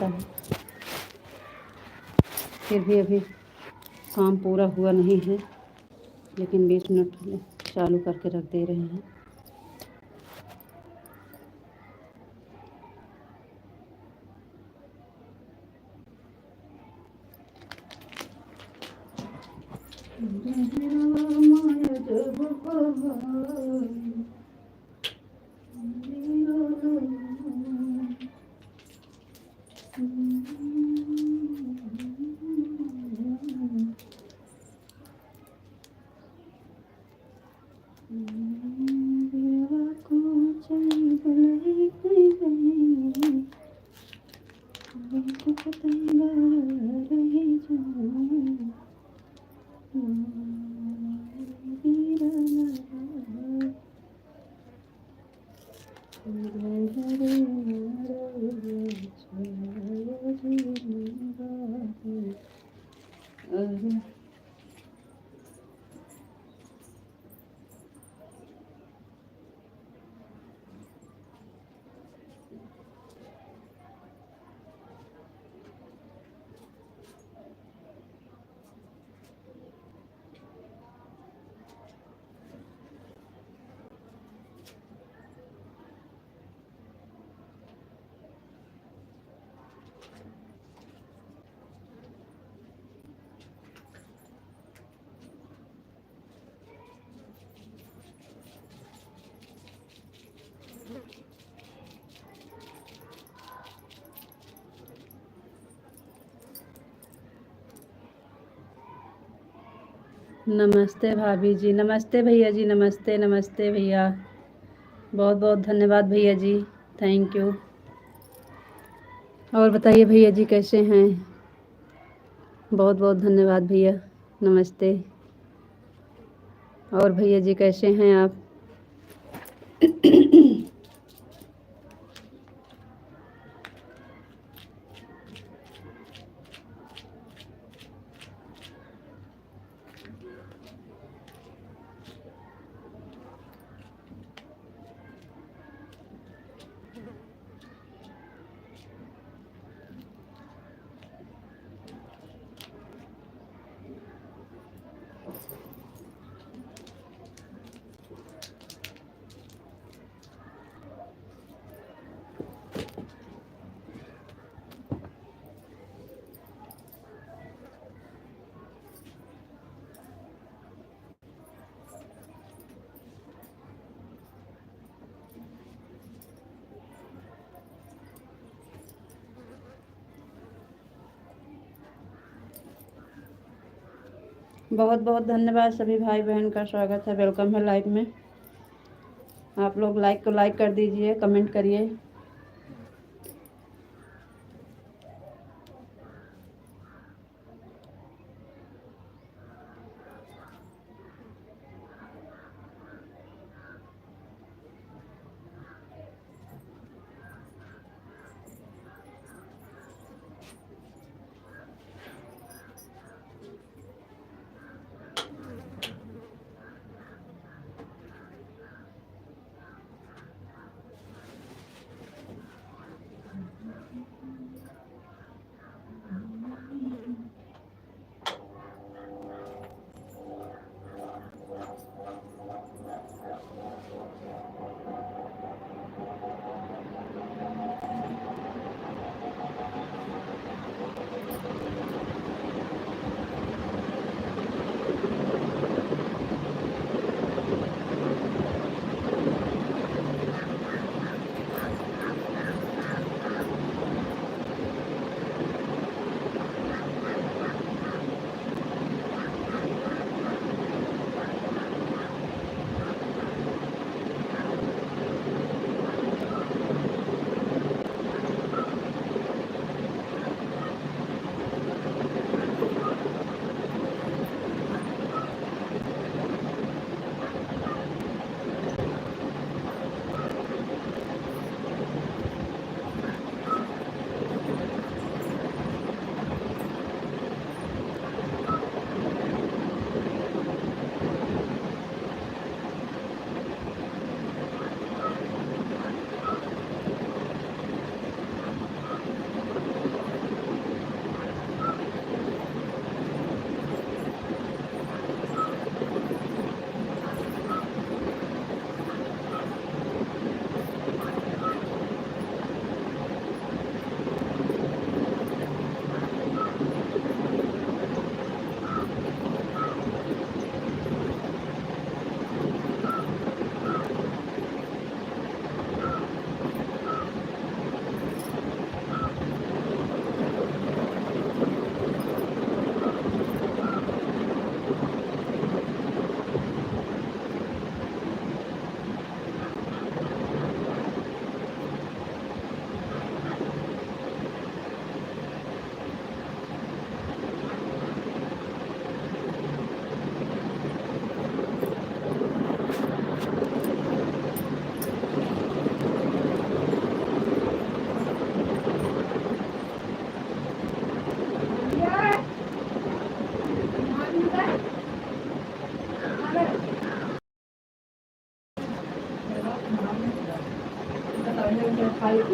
जाता है। फिर भी अभी काम पूरा हुआ नहीं है, लेकिन 20 मिनट चालू करके रख दे रहे हैं। नमस्ते भाभी जी, नमस्ते भैया जी, नमस्ते नमस्ते भैया, बहुत बहुत धन्यवाद भैया जी, थैंक यू। और बताइए भैया जी कैसे हैं? बहुत बहुत धन्यवाद भैया, नमस्ते। और भैया जी कैसे हैं आप? बहुत बहुत धन्यवाद सभी भाई बहन का स्वागत है, वेलकम है लाइव में। आप लोग लाइक को लाइक कर दीजिए, कमेंट करिए।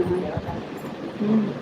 हम्म।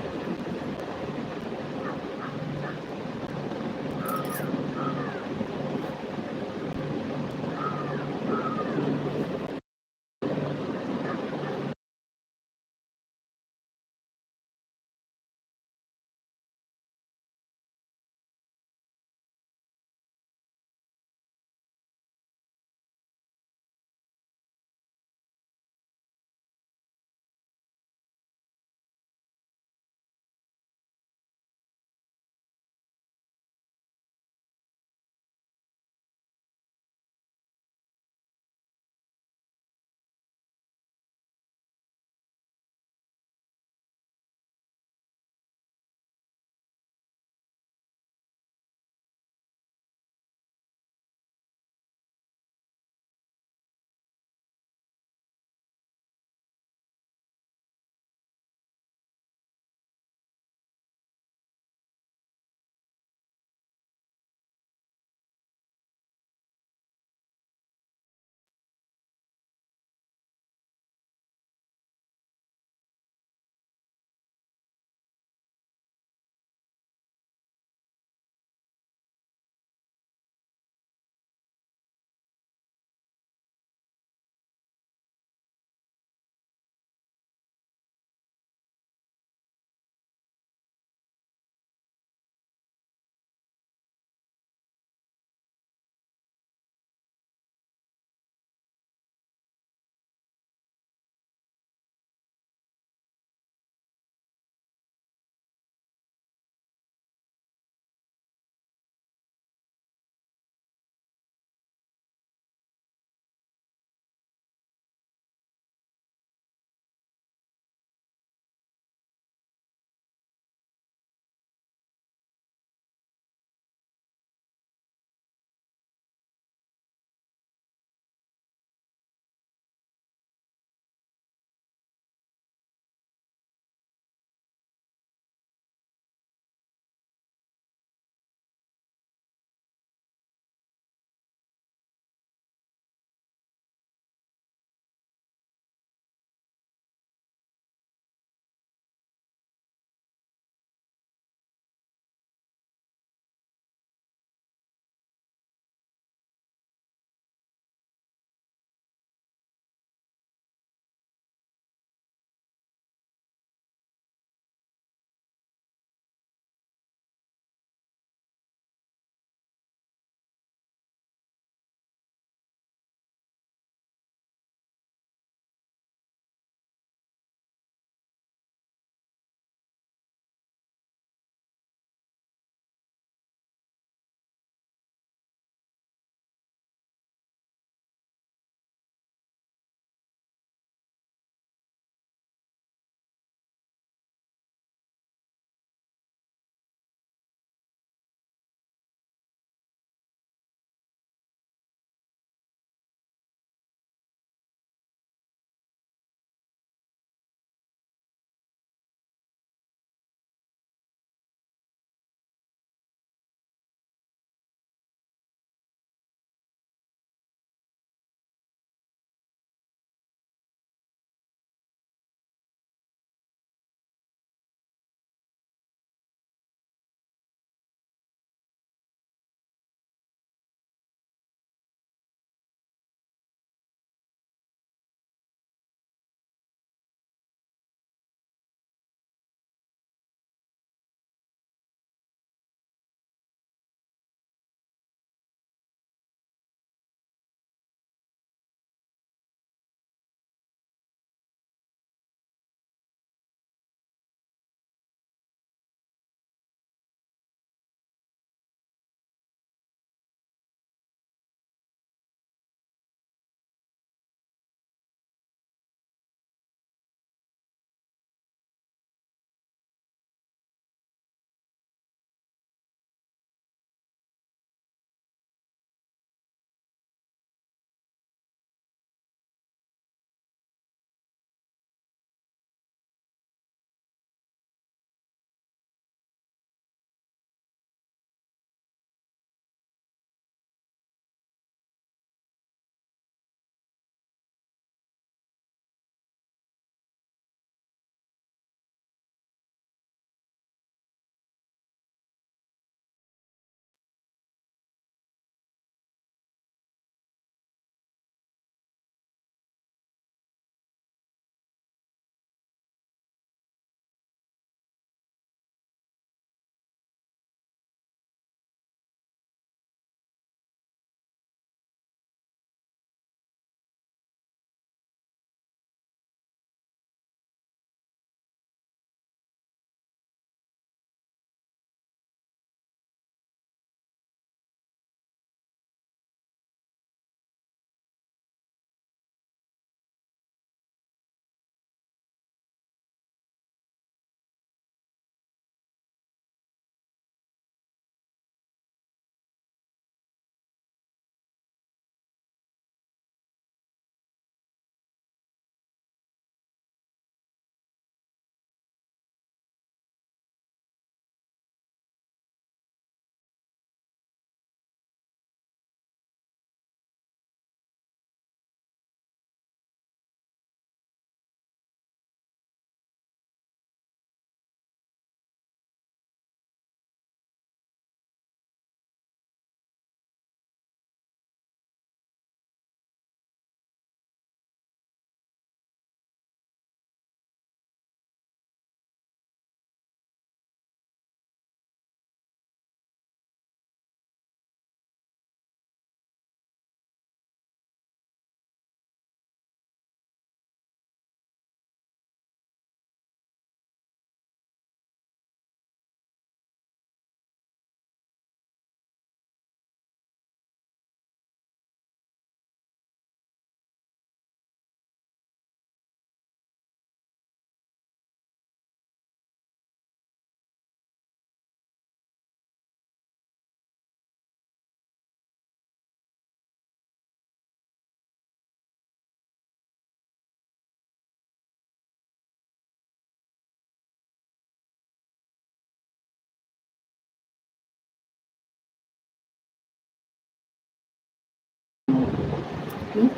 हम्म?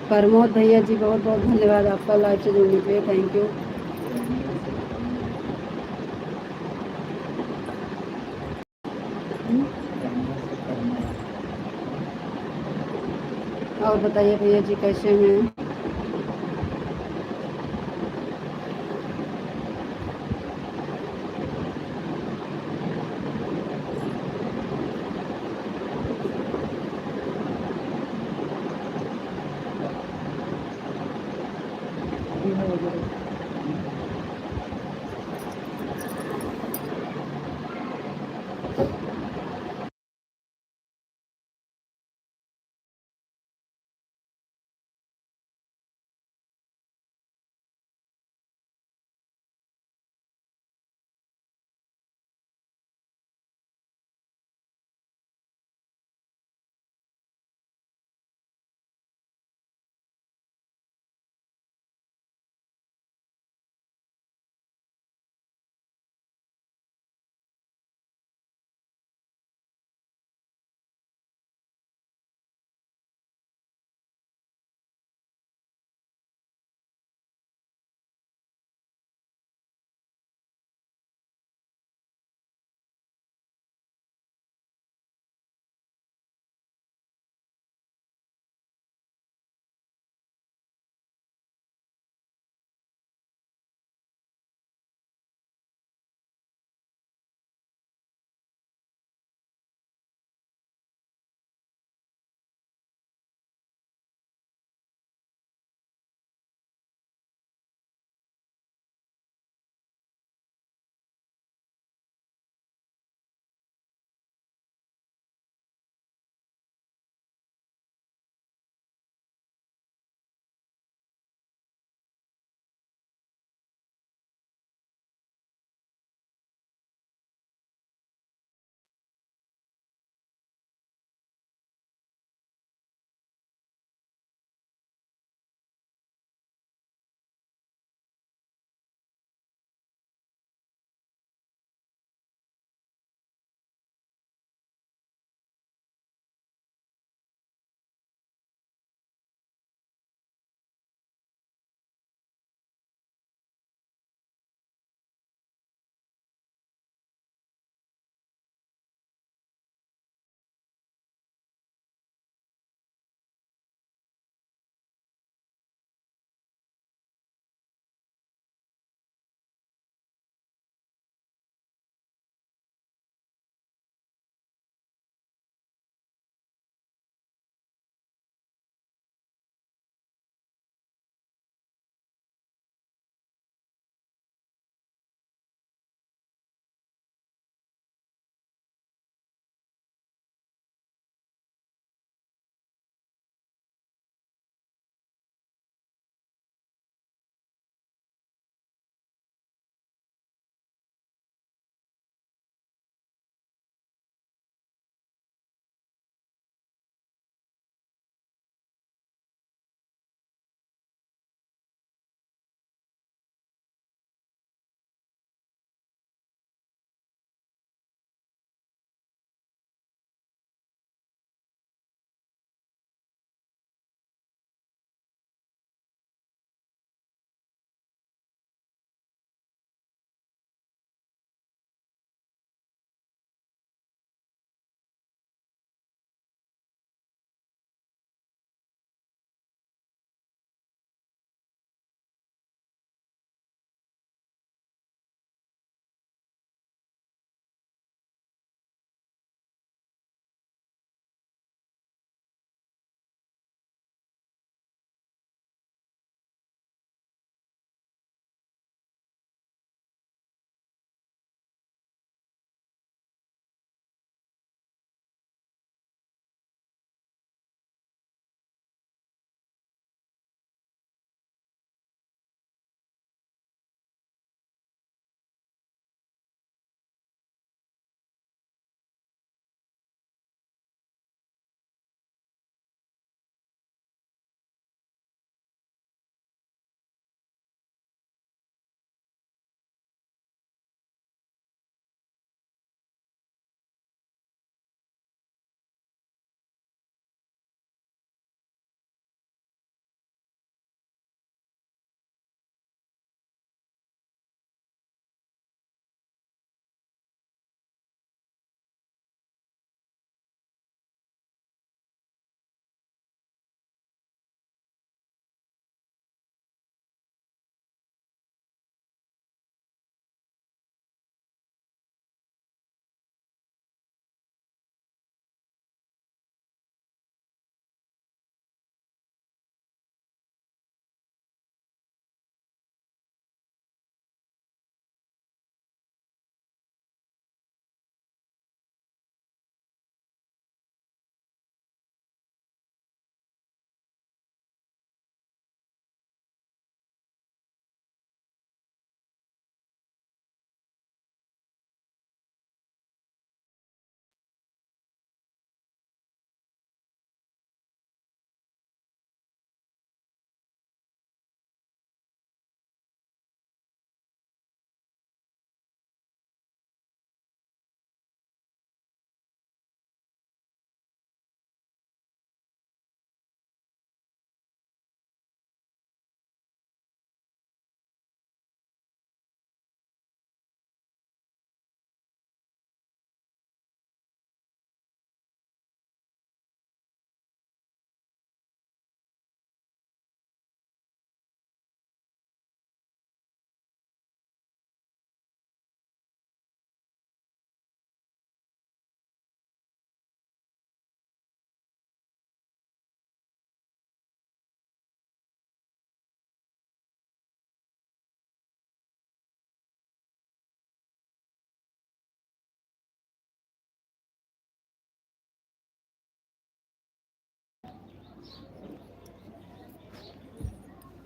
प्रमोद भैया जी बहुत बहुत धन्यवाद आपका लाइव से जुड़ने के लिए, थैंक यू। और बताइए भैया जी कैसे हैं?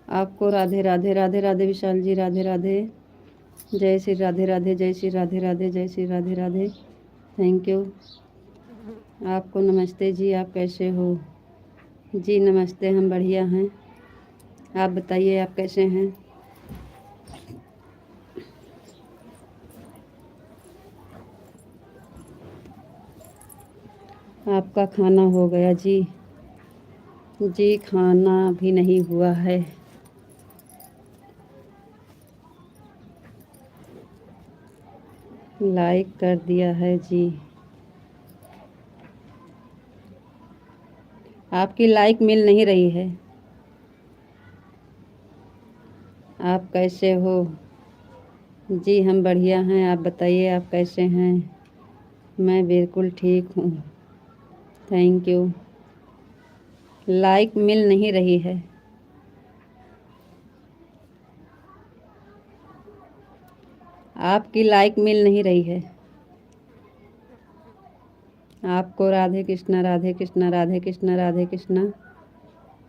आपको राधे राधे, राधे राधे विशाल जी, राधे राधे, जय श्री राधे राधे, जय श्री राधे राधे, जय श्री राधे राधे। Thank you. आपको नमस्ते जी, आप कैसे हो जी? नमस्ते, हम बढ़िया हैं। आप बताइए आप कैसे हैं? आपका खाना हो गया जी? जी खाना भी नहीं हुआ है। लाइक कर दिया है जी। आपकी लाइक मिल नहीं रही है। आप कैसे हो जी? हम बढ़िया हैं, आप बताइए आप कैसे हैं? मैं बिल्कुल ठीक हूँ, थैंक यू। लाइक मिल नहीं रही है। आपकी लाइक मिल नहीं रही है। आपको राधे कृष्णा, राधे कृष्णा, राधे कृष्णा, राधे कृष्णा,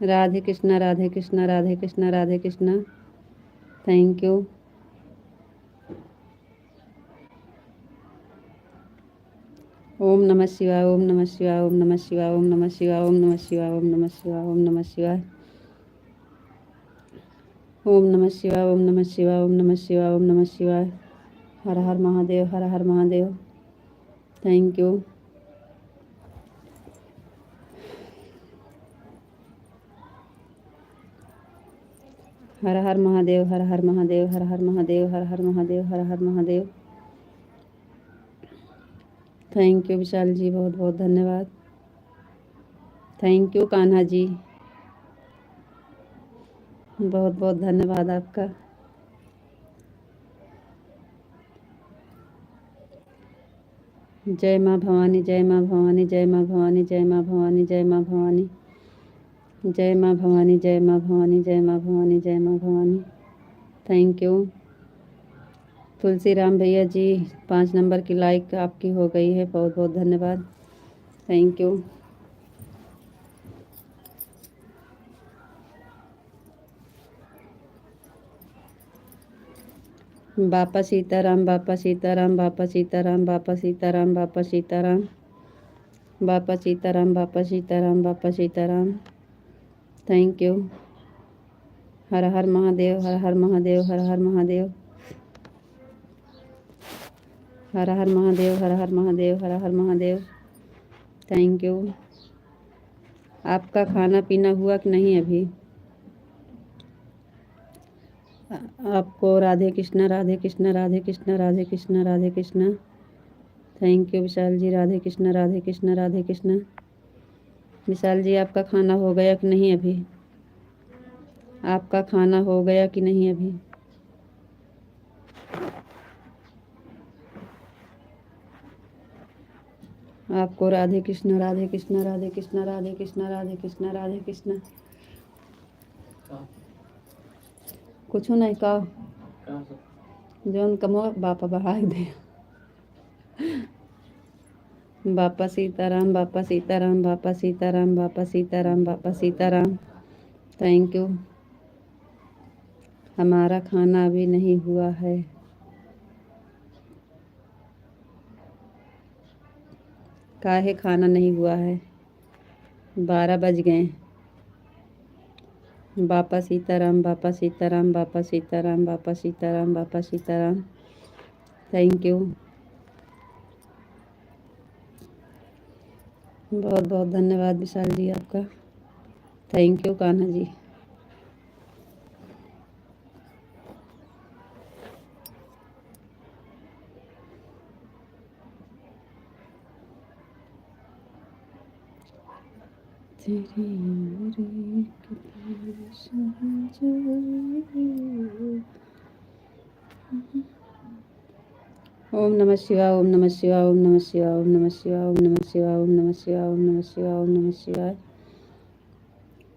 राधे कृष्णा, राधे कृष्णा, राधे कृष्णा, राधे कृष्णा। Thank you. ओम नमः शिवाय, ओम नमः शिवाय, ओम नमः शिवाय, ओम नमः शिवाय, ओम नमः शिवाय, ओम नमः शिवाय, ओम नमः शिवाय, ओम नमः शिवाय, ओम नमः शिवाय, ओम नमः शिवाय, ओम नमः शिवाय। हर हर महादेव, हर हर महादेव। Thank you. हर हर महादेव, हर हर महादेव, हर हर महादेव, हर हर महादेव, हर हर महादेव। थैंक यू विशाल जी, बहुत बहुत धन्यवाद। थैंक यू कान्हा जी, बहुत बहुत धन्यवाद आपका। जय माँ भवानी, जय माँ भवानी, जय माँ भवानी, जय माँ भवानी, जय माँ भवानी, जय माँ भवानी, जय माँ भवानी, जय माँ भवानी, जय माँ भवानी। Thank you. तुलसी राम भैया जी, 5 नंबर की लाइक आपकी हो गई है, बहुत बहुत धन्यवाद। Thank you. बापा सीताराम, बापा सीताराम, बापा सीताराम, बापा सीताराम, बापा सीताराम, बापा सीताराम, बापा सीताराम, बापा सीताराम। Thank you. हर हर महादेव, हर हर महादेव, हर हर महादेव, हर हर महादेव, हर हर महादेव, हर हर महादेव। Thank you. आपका खाना पीना हुआ कि नहीं अभी? आपको राधे कृष्णा, राधे कृष्णा, राधे कृष्णा, राधे कृष्णा, राधे कृष्णा। थैंक यू विशाल जी, राधे कृष्णा, राधे कृष्णा, राधे कृष्णा। विशाल जी आपका खाना हो गया कि नहीं अभी? आपका खाना हो गया कि नहीं अभी? आपको राधे कृष्णा, राधे कृष्णा, राधे कृष्णा, राधे कृष्णा, राधे कृष्णा, राधे कृष्णा। कुछ नहीं कहो, जौन कमो बापा बहाई दे। बापा सीताराम, बापा सीताराम, बापा सीताराम, बापा सीताराम, बापा सीताराम। Thank you. हमारा खाना अभी नहीं हुआ है। काहे खाना नहीं हुआ है? 12 बज गए। बापा सीताराम, बापा सीताराम, बापा सीताराम, बापा सीताराम, बापा सीताराम। Thank you. बहुत बहुत धन्यवाद विशाल जी आपका। Thank you Kanha ji. तेरी उम्र कितनी सहज। ओम नमः शिवाय, ओम नमः शिवाय, ओम नमः शिवाय, ओम नमः शिवाय, ओम नमः शिवाय, ओम नमः शिवाय, ओम नमः शिवाय, ओम नमः शिवाय,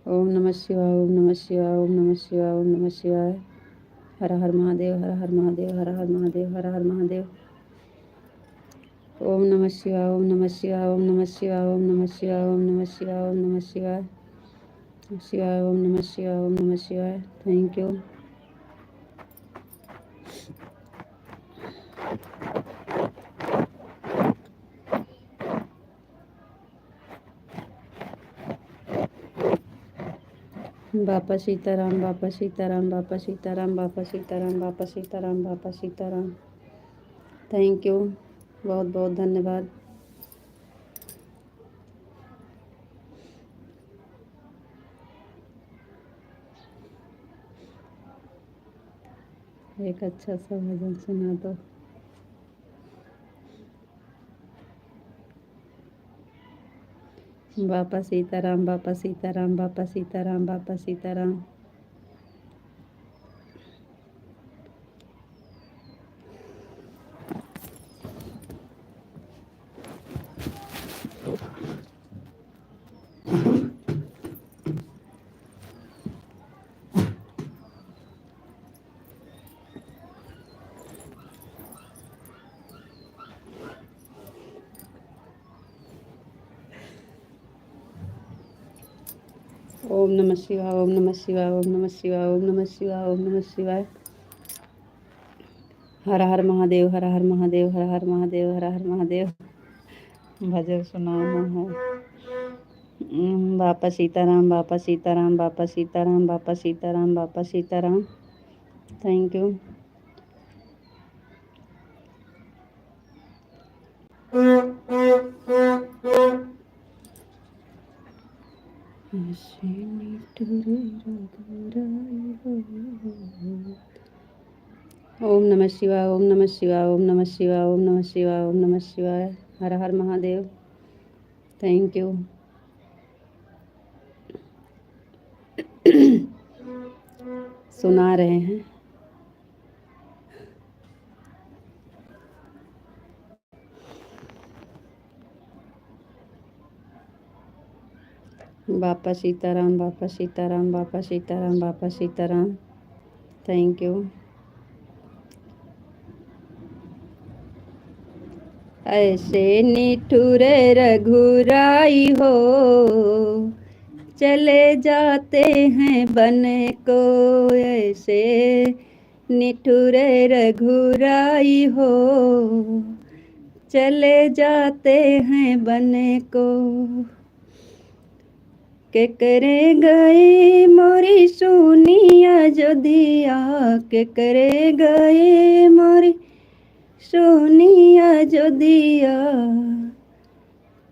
ओम नमः शिवाय, ओम नमः शिवाय, ओम नमः शिवाय, ओम नमः शिवाय। हर हर महादेव, हर हर महादेव, हर हर महादेव, हर हर महादेव। ओम नमः शिवाय, ओम नमः शिवाय, ओम नमः शिवाय, ओम नमः शिवाय, ओम नमः शिवाय, ओम नमः शिवाय। शिवाय, ओम नमः शिवाय, ओम नमः शिवाय। Thank you. बापा सीताराम, बापा सीताराम, बापा सीताराम, बापा सीताराम, बापा सीताराम, बापा सीताराम। थैंक यू, बहुत बहुत धन्यवाद। एक अच्छा सा भजन सुना दो। बापा सीताराम, बापा सीताराम, बापा सीताराम, बापा सीताराम। ओम नमः शिवाय, ओम नमः शिवाय, ओम नमः शिवाय, ओम नमः शिवाय, ओम नमः शिवाय। हर हर महादेव, हर हर महादेव, हर हर महादेव, हर हर महादेव। भजन सुनाना है। बापा सीताराम, बापा सीताराम, बापा सीताराम, बापा सीताराम, बापा सीताराम। Thank you. ओम नमः शिवाय, ओम नमः शिवाय, ओम नमः शिवाय, ओम नमः शिवाय, ओम नमः शिवाय। हर हर महादेव। Thank you. सुना रहे हैं। बापा सीताराम, बापा सीताराम, बापा सीताराम, बापा सीताराम। Thank you. ऐसे निठुरे रघुराई हो, चले जाते हैं बन को। ऐसे निठुरे रघुराई हो, चले जाते हैं बन को। के करे गए मोरी सुनिया जो दिया, के करे गए मोरी सुनिया जो दिया।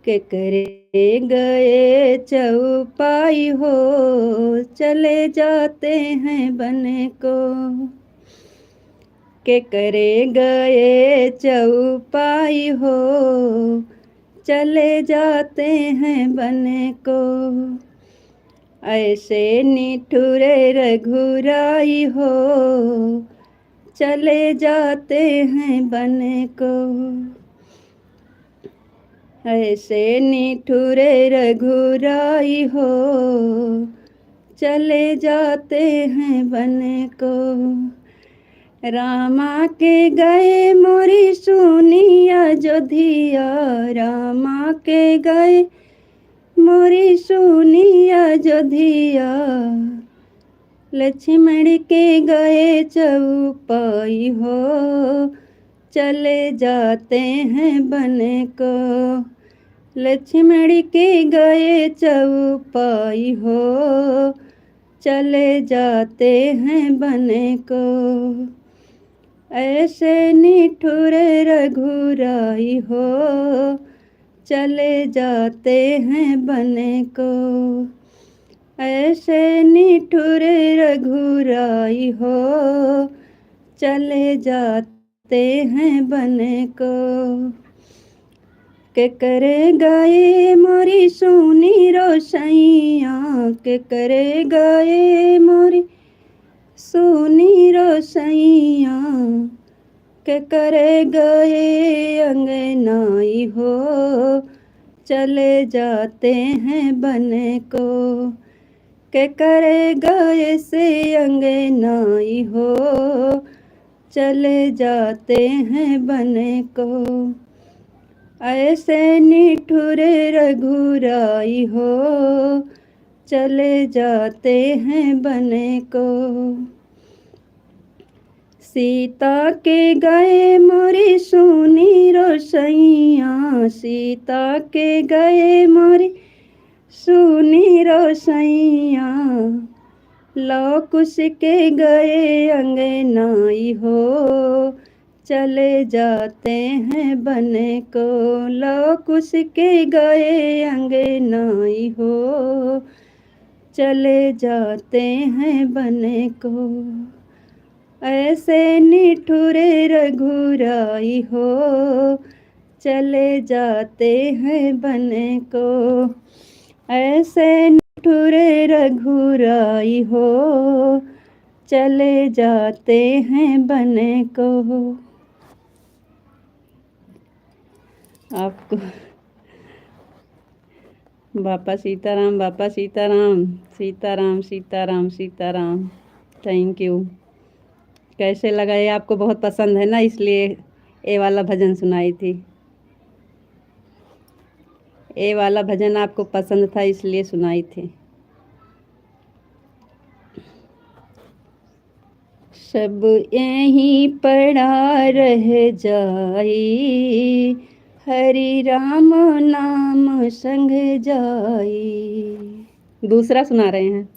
के करे गए चौपाई हो, चले जाते हैं बन को। के करे गए चौपाई हो, चले जाते हैं बन को। ऐसे निठुरे रघुराई हो, चले जाते हैं बन को। ऐसे निठुरे रघुराई हो, चले जाते हैं बन को। रामा के गए मोरी सुनिया जो धिया, रामा के गए मोरी सुनिया जो धिया। लक्ष्मण के गए चौपाई हो, चले जाते हैं बन को। लक्ष्मण के गए चौपाई हो, चले जाते हैं बन को। ऐसे निठुरे रघुराई हो, चले जाते हैं बन को। ऐसे निठुरे रघुराई हो, चले जाते हैं बन को। के करे गए मोरी सुनी रोसैया, के करे गए मोरी सुनी रोसैया। के करे गए अंगनाई हो, चले जाते हैं बन को। के करे गए से अंगनाई हो, चले जाते हैं बन को। ऐसे निठुरे रघुराई हो, चले जाते हैं बने को। सीता के गए मोरी सुनी रोसैया, सीता के गए मोरी सुनी रोसैया, लौक उसके गए अंगनाई हो, चले जाते हैं बने को। लौक उसके गए अंगनाई हो, चले जाते हैं बने को। ऐसे निठुरे रघुराई हो, चले जाते हैं बने को। ऐसे निठुरे रघुराई हो, चले जाते हैं बने को। आपको बापा सीताराम, बापा सीताराम, सीताराम सीताराम सीताराम। Thank you. कैसे लगा ये? आपको बहुत पसंद है ना, इसलिए ये वाला भजन सुनाई थी। ये वाला भजन आपको पसंद था इसलिए सुनाई थी। सब यहीं पड़ा रह जाई, हरि राम नाम संग जाई। दूसरा सुना रहे हैं।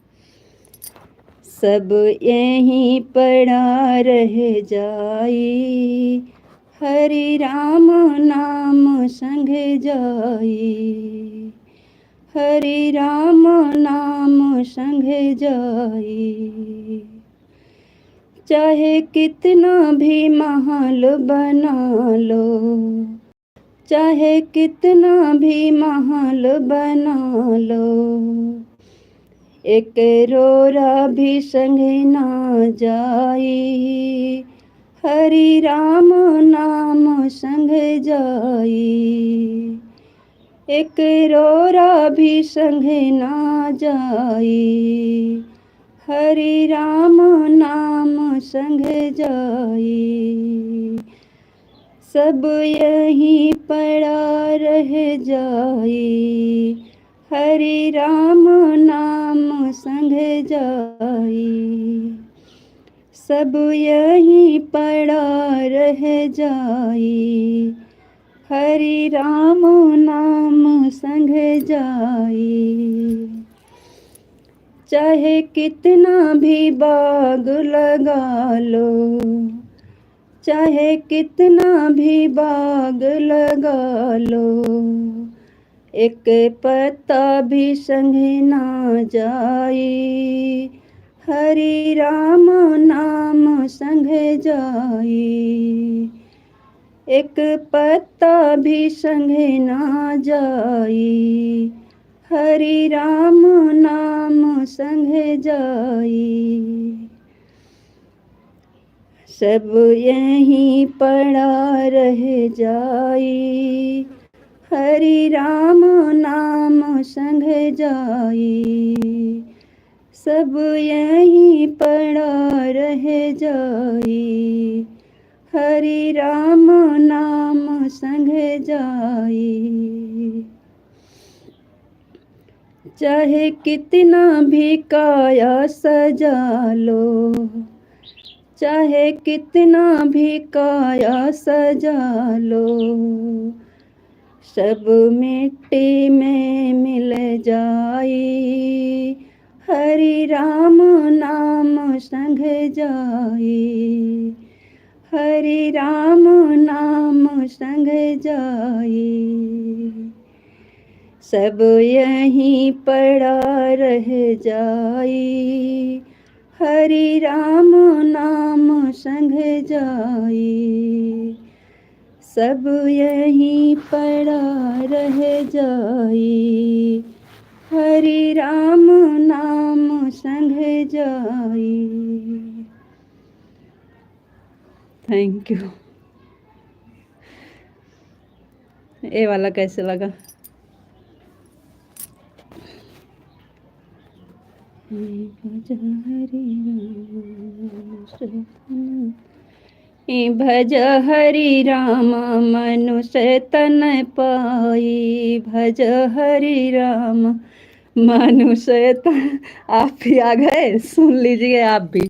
सब यहीं पड़ा रह जाई, हरि राम नाम संग जाई, हरि राम नाम संग जाई। चाहे कितना भी महल बना लो, चाहे कितना भी महल बना लो, एक रोरा भी संग ना जाई, हरि राम नाम संग जाई, एक रोरा भी संग ना जाई, हरि राम नाम संग जाई। सब यहीं पड़ा रह जाई, हरि राम नाम संग जाई। सब यहीं पड़ा रह जाई, हरि राम नाम संग जाई। चाहे कितना भी बाग लगा लो, चाहे कितना भी बाग लगा लो, एक पत्ता भी संग ना जाई, हरि राम नाम संग जाई। एक पत्ता भी संग ना जाई, हरि राम नाम संग जाई। सब यहीं पड़ा रह जाई, हरि राम नाम संग जाई। सब यहीं पड़ा रह जाई, हरि राम नाम संग जाई। चाहे कितना भी काया सजा लो, चाहे कितना भी काया सजा लो, सब मिट्टी में मिल जाई, हरि राम नाम संग जाई, हरि राम नाम संग जाई। सब यहीं पड़ा रह जाई, हरि राम नाम संग जाई। सब यहीं पड़ा रह जाई, हरि राम नाम संग जाई। Thank you. ये वाला कैसे लगा? भज हरि राम मनुष्य तन पाई, भज हरि राम मनुष्य तन, आप भी आ गए, सुन लीजिए आप भी।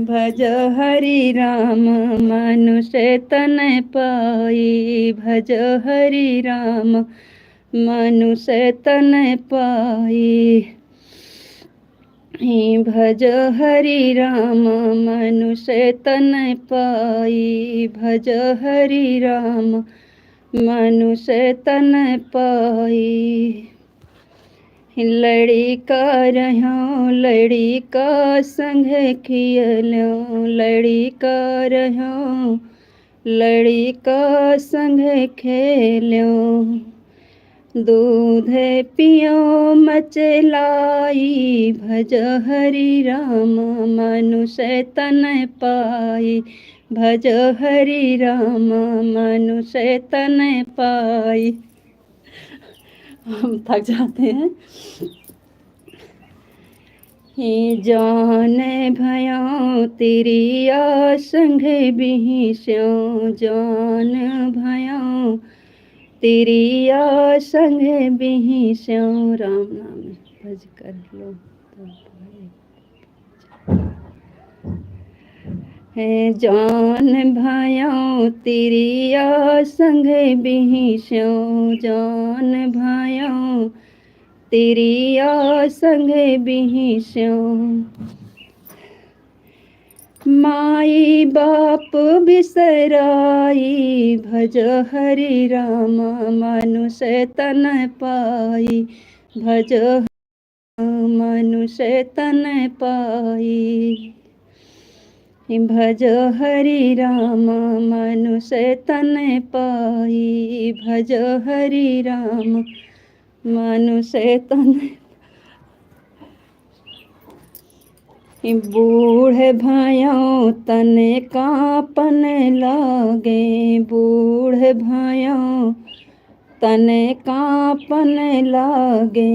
भज हरि राम मनुष्य तन पाई, भज हरि राम मनुष्य तन पाई। भज हरि राम मनुष्य तन पाई, भज हरि राम मनुष्य तन पाई। लड़ी का रहो लड़ी का संग खियलो, लड़ी का रहो लड़ी का संग खेलो। दूध पियो मचलाई, भज हरि राम मनुष्य तन पाई, भज हरि राम मनुष्य तन पाई। हम थक जाते हैं। जान भयो तिरिया संग बिहिस्यो, जान भयो तिरिया संग बिहिस्यो। राम नाम भज कर लो है, जान भयो तिरिया संग बिहिस्यो, जान भयो तिरिया संग बिहिस्यो। माई बाप बिसराई, भज हरि राम मनुष्य तन पाई, भज मनुष्य तन पाई। भज हरि राम मनुष्य तन पाई, भज हरि राम मनुष्य तन। बूढ़ भयो तन काँपन लागे, बूढ़ भयो तन काँपन लागे।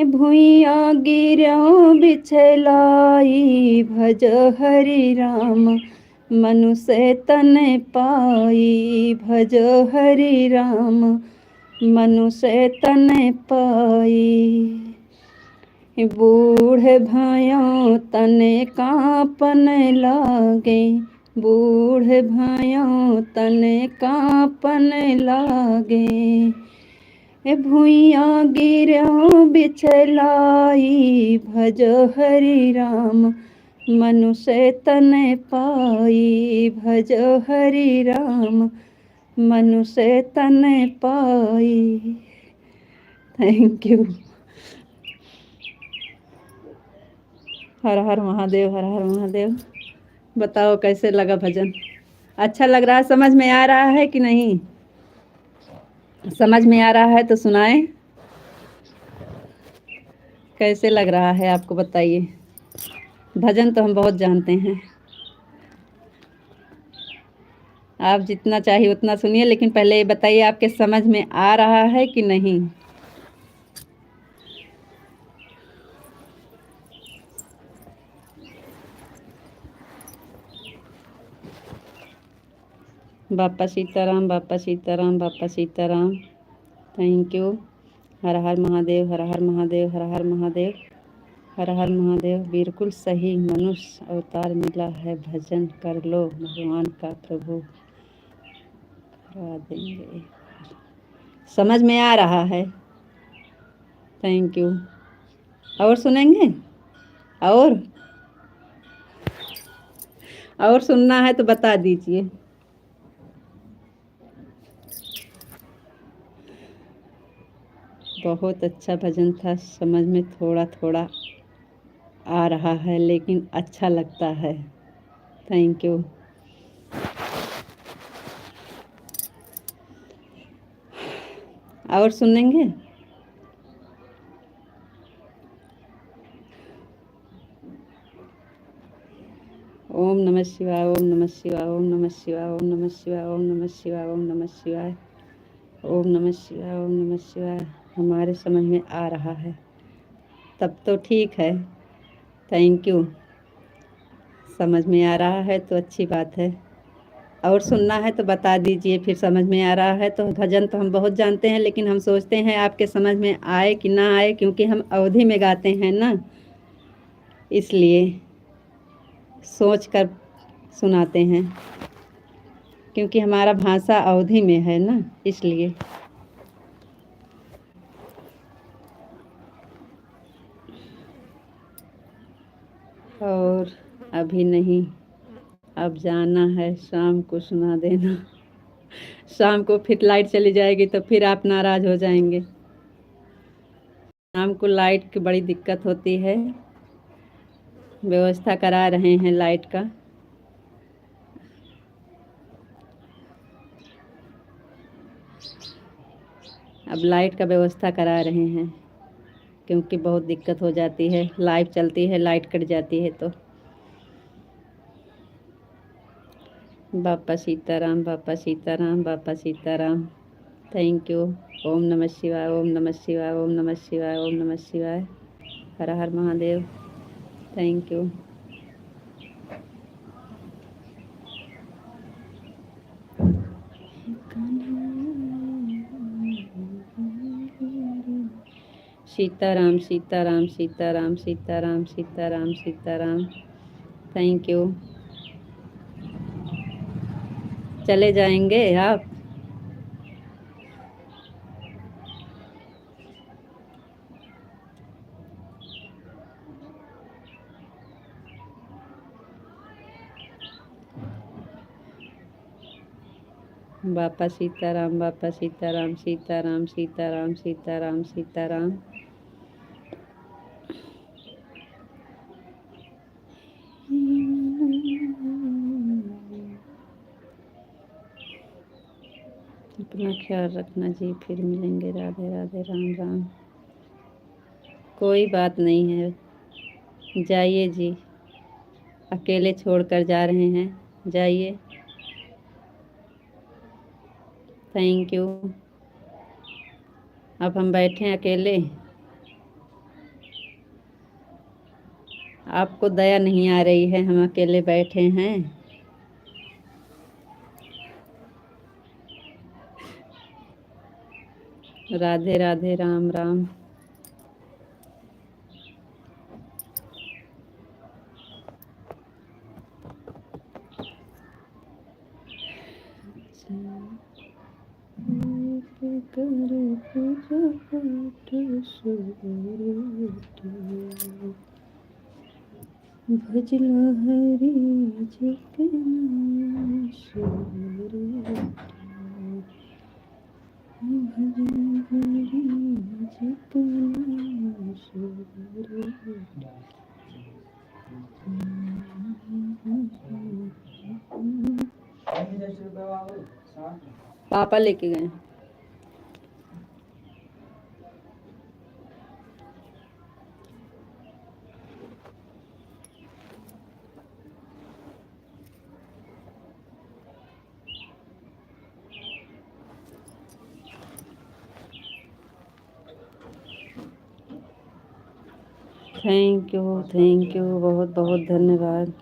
भुइया गिरो बिछलाई, भज हरि राम मनुष्य तन पाई, भज हरि राम मनुष्य तन पाई। बूढ़ भयो तन काँपन लागे, बूढ़ भयो तन काँपन लागे। भुइया गिरो बिछलाई, भज हरि राम मनुष्य तन पाई, भज हरि राम मनुष्य तन पाई। Thank you. हर हर महादेव, हर हर महादेव। बताओ कैसे लगा भजन? अच्छा लग रहा है? समझ में आ रहा है कि नहीं? समझ में आ रहा है तो सुनाएं। कैसे लग रहा है आपको बताइए। भजन तो हम बहुत जानते हैं, आप जितना चाहिए उतना सुनिए, लेकिन पहले ये बताइए आपके समझ में आ रहा है कि नहीं। बापा सीताराम, बापा सीताराम, बापा सीताराम। Thank you. हर हर महादेव, हर हर महादेव, हर हर महादेव, हर हर महादेव। बिल्कुल सही, मनुष्य अवतार मिला है, भजन कर लो, भगवान का प्रभु करा देंगे। समझ में आ रहा है? Thank you. और सुनेंगे? और सुनना है तो बता दीजिए। बहुत अच्छा भजन था, समझ में थोड़ा थोड़ा आ रहा है, लेकिन अच्छा लगता है। Thank you. और सुनेंगे? ओम नमः शिवाय, ओम नमः शिवाय, ओम नमः शिवाय, ओम नमः शिवाय, ओम नमः शिवाय, ओम नमः शिवाय, ओम नमः शिवाय, ओम नमः शिवाय। हमारे समझ में आ रहा है तब तो ठीक है। Thank you. समझ में आ रहा है तो अच्छी बात है। और सुनना है तो बता दीजिए, फिर समझ में आ रहा है तो। भजन तो हम बहुत जानते हैं, लेकिन हम सोचते हैं आपके समझ में आए कि ना आए, क्योंकि हम अवधि में गाते हैं ना, इसलिए सोच कर सुनाते हैं, क्योंकि हमारा भाषा अवधि में है ना, इसलिए। और अभी नहीं, अब जाना है, शाम को सुना देना। शाम को फिर लाइट चली जाएगी तो फिर आप नाराज़ हो जाएंगे। शाम को लाइट की बड़ी दिक्कत होती है, व्यवस्था करा रहे हैं लाइट का। अब लाइट का व्यवस्था करा रहे हैं, क्योंकि बहुत दिक्कत हो जाती है, लाइट चलती है, लाइट कट जाती है तो। बापा सीताराम, बापा सीताराम, बापा सीताराम। Thank you. ओम नमः शिवाय, ओम नमः शिवाय, ओम नमः शिवाय, ओम नमः शिवाय। हर हर Mahadev. Thank you. Sitaram, Sitaram, Sitaram, Sitaram, Sitaram, Sitaram. Thank you. चले जाएंगे आप? बापा सीताराम, बापा सीताराम, सीताराम, सीताराम, सीताराम, सीताराम। अपना ख्याल रखना जी, फिर मिलेंगे। राधे राधे, राम राम। कोई बात नहीं है, जाइए जी, अकेले छोड़कर जा रहे हैं, जाइए। Thank you. अब हम बैठे अकेले, आपको दया नहीं आ रही है, हम अकेले बैठे हैं। राधे राधे, राम राम। भजला हरी जगन्नाथ सूरत, भजला हरी जगन्नाथ सूरत। पापा लेके गए। थैंक यू, बहुत बहुत धन्यवाद।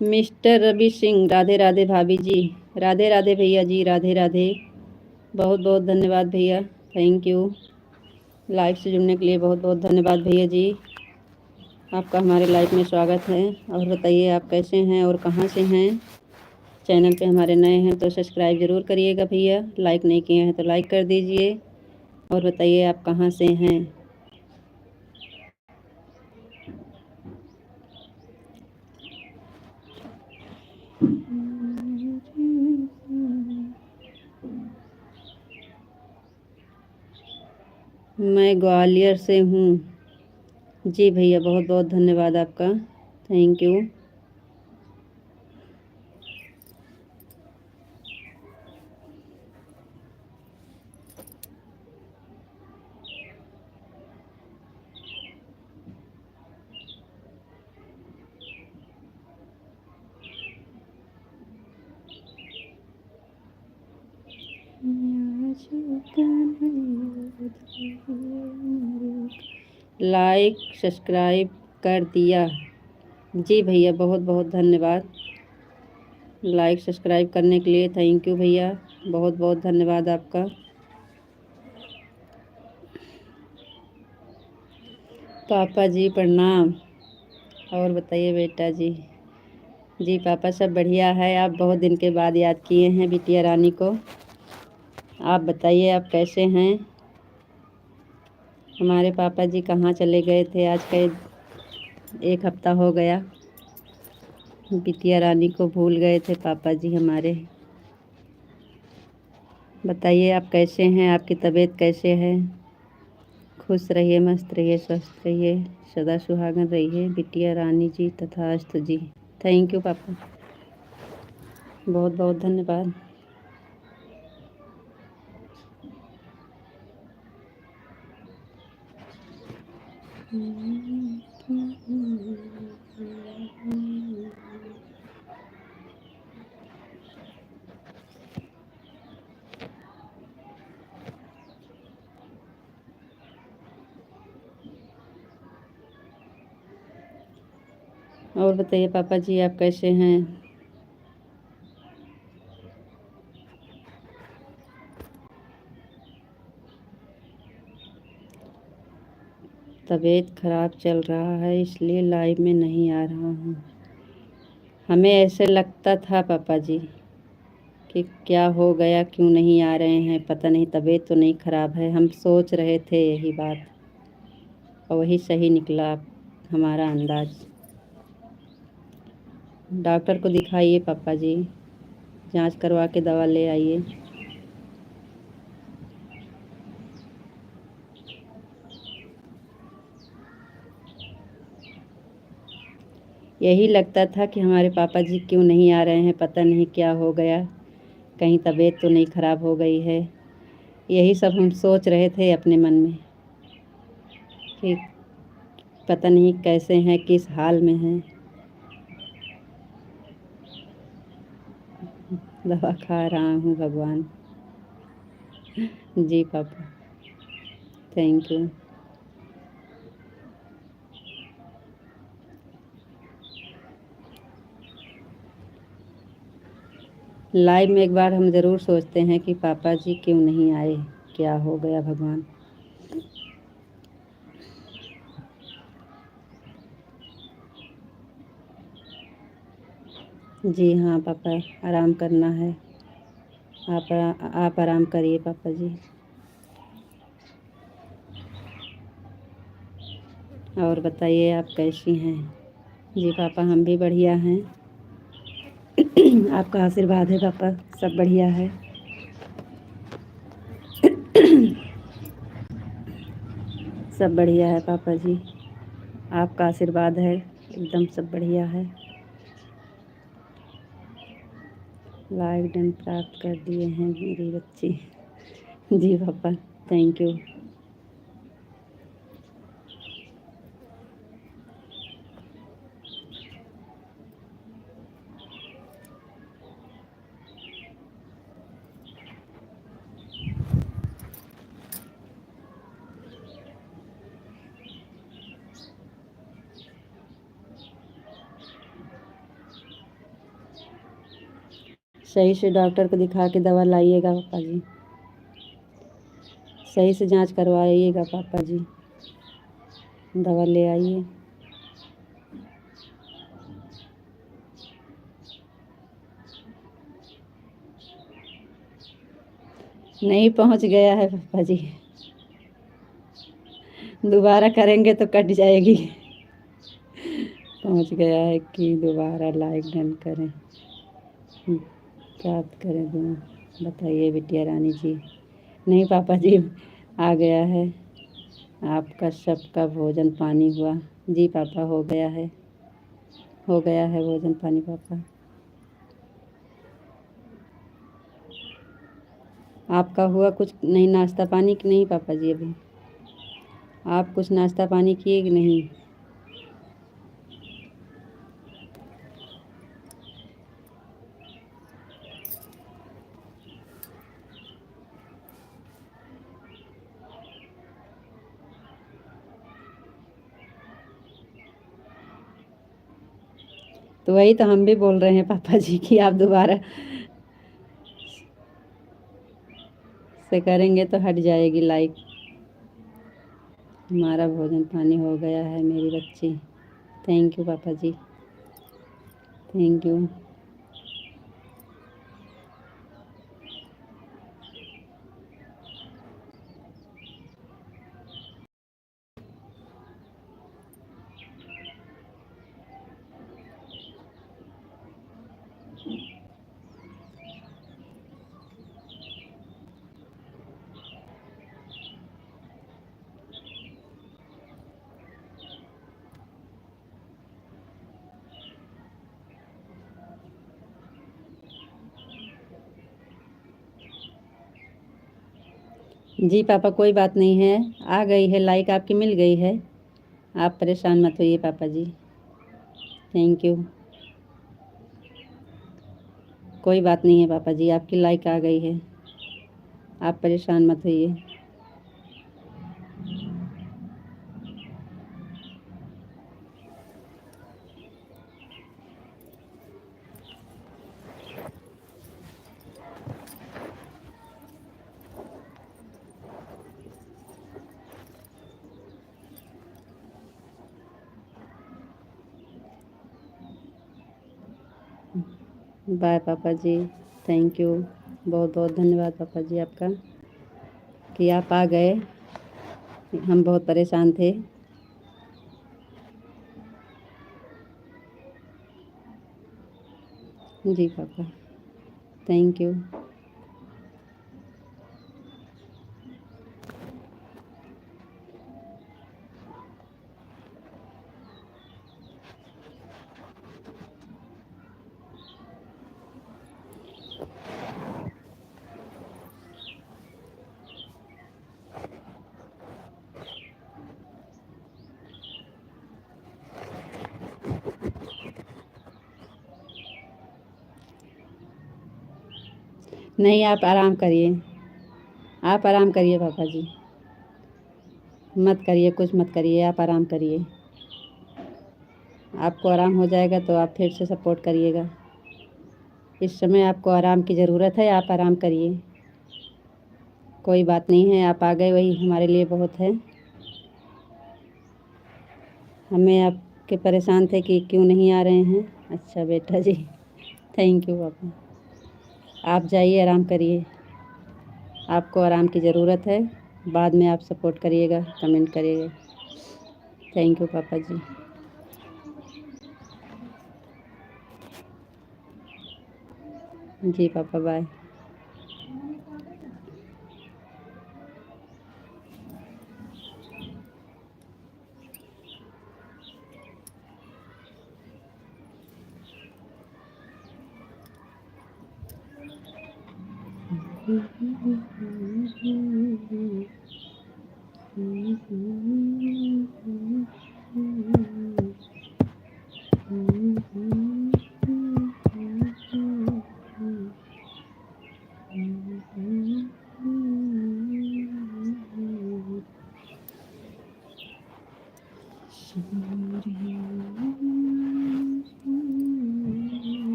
मिस्टर रवि सिंह, राधे राधे भाभी जी, राधे राधे भैया जी, राधे राधे। बहुत बहुत धन्यवाद भैया, थैंक यू। लाइव से जुड़ने के लिए बहुत बहुत धन्यवाद भैया जी, आपका हमारे लाइव में स्वागत है। और बताइए आप कैसे हैं और कहाँ से हैं। चैनल पे हमारे नए हैं तो सब्सक्राइब ज़रूर करिएगा भैया, लाइक नहीं किए हैं तो लाइक कर दीजिए। और बताइए आप कहाँ से हैं। मैं ग्वालियर से हूँ जी भैया, बहुत बहुत धन्यवाद आपका, थैंक यू। लाइक सब्सक्राइब कर दिया जी भैया, बहुत बहुत धन्यवाद। लाइक सब्सक्राइब करने के लिए थैंक यू भैया, बहुत बहुत धन्यवाद आपका। पापा जी प्रणाम। और बताइए बेटा जी। जी पापा सब बढ़िया है। आप बहुत दिन के बाद याद किए हैं बिटिया रानी को। आप बताइए आप कैसे हैं। हमारे पापा जी कहाँ चले गए थे, आज का 1 हफ्ता हो गया। बिटिया रानी को भूल गए थे पापा जी हमारे। बताइए आप कैसे हैं, आपकी तबीयत कैसे है। खुश रहिए, मस्त रहिए, स्वस्थ रहिए, सदा सुहागन रहिए बिटिया रानी जी तथास्तु जी। थैंक यू पापा, बहुत बहुत धन्यवाद। और बताइए पापा जी आप कैसे हैं। तबीयत खराब चल रहा है इसलिए लाइव में नहीं आ रहा हूँ। हमें ऐसे लगता था पापा जी कि क्या हो गया, क्यों नहीं आ रहे हैं, पता नहीं तबीयत तो नहीं ख़राब है। हम सोच रहे थे यही बात और वही सही निकला हमारा अंदाज। डॉक्टर को दिखाइए पापा जी, जांच करवा के दवा ले आइए। यही लगता था कि हमारे पापा जी क्यों नहीं आ रहे हैं, पता नहीं क्या हो गया, कहीं तबीयत तो नहीं खराब हो गई है। यही सब हम सोच रहे थे अपने मन में कि पता नहीं कैसे हैं, किस हाल में हैं। दवा खा रहा हूँ भगवान। जी पापा, थैंक यू। लाइव में एक बार हम ज़रूर सोचते हैं कि पापा जी क्यों नहीं आए, क्या हो गया भगवान। जी हाँ पापा, आराम करना है। आप आराम करिए पापा जी। और बताइए आप कैसी हैं। जी पापा, हम भी बढ़िया हैं। आपका आशीर्वाद है पापा, सब बढ़िया है। सब बढ़िया है पापा जी, आपका आशीर्वाद है, एकदम सब बढ़िया है। लाइक डन प्राप्त कर दिए हैं मेरी बच्ची। जी पापा, थैंक यू। सही से डॉक्टर को दिखा के दवा लाइएगा पापा जी, सही से जांच करवाइएगा पापा जी, दवा ले आइए। नहीं पहुंच गया है पापा जी, दोबारा करेंगे तो कट जाएगी। पहुंच गया है कि दोबारा लाइक डन करें, प्राप्त करें दुआ, बताइए बिटिया रानी जी। नहीं पापा जी, आ गया है। आपका सबका भोजन पानी हुआ। जी पापा, हो गया है, हो गया है भोजन पानी पापा। आपका हुआ कुछ नहीं नाश्ता पानी कि नहीं पापा जी? अभी आप कुछ नाश्ता पानी किए कि नहीं? तो वही तो हम भी बोल रहे हैं पापा जी कि आप दोबारा से करेंगे तो हट जाएगी लाइक। हमारा भोजन पानी हो गया है मेरी बच्ची। थैंक यू पापा जी, थैंक यू। जी पापा, कोई बात नहीं है, आ गई है लाइक, आपकी मिल गई है, आप परेशान मत होइए पापा जी। Thank you. कोई बात नहीं है पापा जी, आपकी लाइक आ गई है, आप परेशान मत होइए। बाय पापा जी, थैंक यू, बहुत बहुत धन्यवाद पापा जी आपका कि आप आ गए, हम बहुत परेशान थे। 。 . 。 . . . . . . . . . . . . . . . . . . . . . . . . . . . . . . . . . . . . . . . . . . 。 . . . 。 . . . 。 . 。 . 。 बाय पापा जी, थैंक यू, बहुत बहुत धन्यवाद पापा जी आपका कि आप आ गए, हम बहुत परेशान थे। जी पापा, थैंक यू। नहीं, आप आराम करिए, आप आराम करिए पापा जी, मत करिए, कुछ मत करिए, आप आराम करिए। आपको आराम हो जाएगा तो आप फिर से सपोर्ट करिएगा। इस समय आपको आराम की ज़रूरत है, आप आराम करिए। कोई बात नहीं है, आप आ गए वही हमारे लिए बहुत है। हमें आपके परेशान थे कि क्यों नहीं आ रहे हैं। अच्छा बेटा जी, थैंक यू पापा। आप जाइए, आराम करिए, आपको आराम की ज़रूरत है। बाद में आप सपोर्ट करिएगा, कमेंट करिएगा। थैंक यू पापा जी। जी पापा, बाय।